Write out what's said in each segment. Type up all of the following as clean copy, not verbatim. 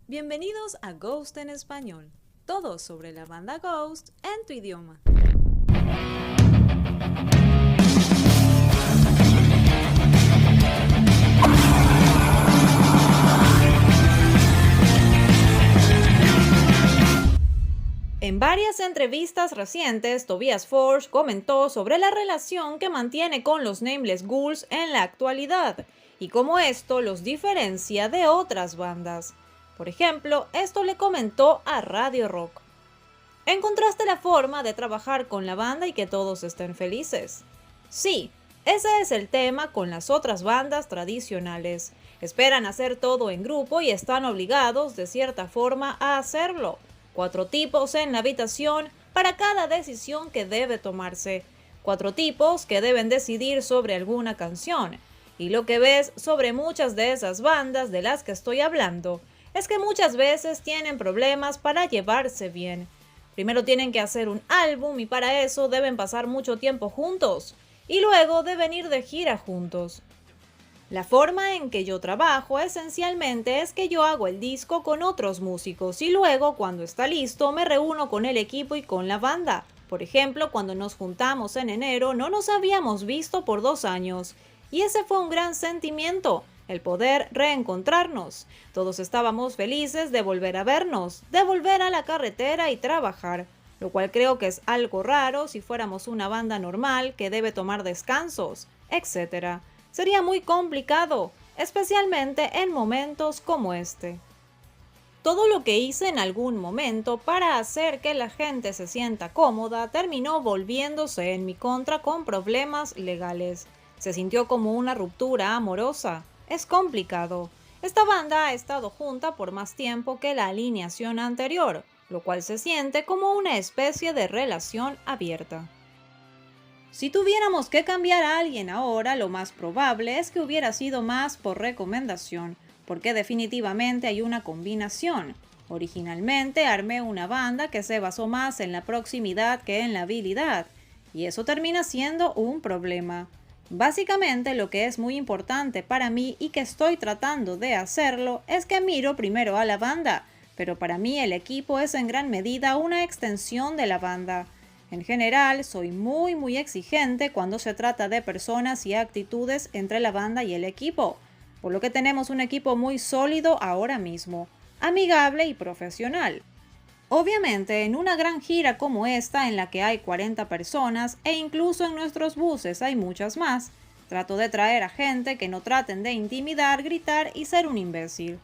Bienvenidos a Ghost en Español, todo sobre la banda Ghost en tu idioma. En varias entrevistas recientes, Tobias Forge comentó sobre la relación que mantiene con los Nameless Ghouls en la actualidad y cómo esto los diferencia de otras bandas. Por ejemplo, esto le comentó a Radio Rock. ¿Encontraste la forma de trabajar con la banda y que todos estén felices? Sí, ese es el tema con las otras bandas tradicionales. Esperan hacer todo en grupo y están obligados de cierta forma a hacerlo. 4 tipos en la habitación para cada decisión que debe tomarse. 4 tipos que deben decidir sobre alguna canción. Y lo que ves sobre muchas de esas bandas de las que estoy hablando es que muchas veces tienen problemas para llevarse bien. Primero tienen que hacer un álbum y para eso deben pasar mucho tiempo juntos. Y luego deben ir de gira juntos. La forma en que yo trabajo esencialmente es que yo hago el disco con otros músicos y luego cuando está listo me reúno con el equipo y con la banda. Por ejemplo, cuando nos juntamos en enero no nos habíamos visto por 2 años y ese fue un gran sentimiento, el poder reencontrarnos. Todos estábamos felices de volver a vernos, de volver a la carretera y trabajar, lo cual creo que es algo raro si fuéramos una banda normal que debe tomar descansos, etc. Sería muy complicado, especialmente en momentos como este. Todo lo que hice en algún momento para hacer que la gente se sienta cómoda terminó volviéndose en mi contra con problemas legales. Se sintió como una ruptura amorosa. Es complicado. Esta banda ha estado junta por más tiempo que la alineación anterior, lo cual se siente como una especie de relación abierta. Si tuviéramos que cambiar a alguien ahora, lo más probable es que hubiera sido más por recomendación, porque definitivamente hay una combinación. Originalmente armé una banda que se basó más en la proximidad que en la habilidad, y eso termina siendo un problema. Básicamente lo que es muy importante para mí y que estoy tratando de hacerlo es que miro primero a la banda, pero para mí el equipo es en gran medida una extensión de la banda. En general, soy muy exigente cuando se trata de personas y actitudes entre la banda y el equipo, por lo que tenemos un equipo muy sólido ahora mismo, amigable y profesional. Obviamente, en una gran gira como esta, en la que hay 40 personas, e incluso en nuestros buses hay muchas más, trato de traer a gente que no traten de intimidar, gritar y ser un imbécil.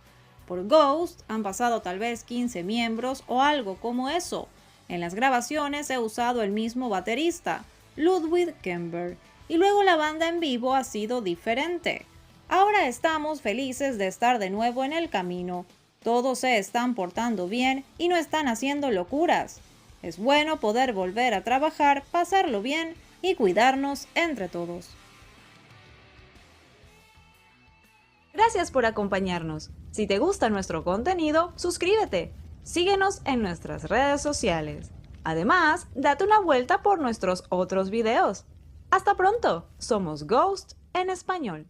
Por Ghost han pasado tal vez 15 miembros o algo como eso. En las grabaciones he usado el mismo baterista, Ludwig Kemper, y luego la banda en vivo ha sido diferente. Ahora estamos felices de estar de nuevo en el camino. Todos se están portando bien y no están haciendo locuras. Es bueno poder volver a trabajar, pasarlo bien y cuidarnos entre todos. Gracias por acompañarnos. Si te gusta nuestro contenido, suscríbete. Síguenos en nuestras redes sociales. Además, date una vuelta por nuestros otros videos. ¡Hasta pronto! Somos Ghost en Español.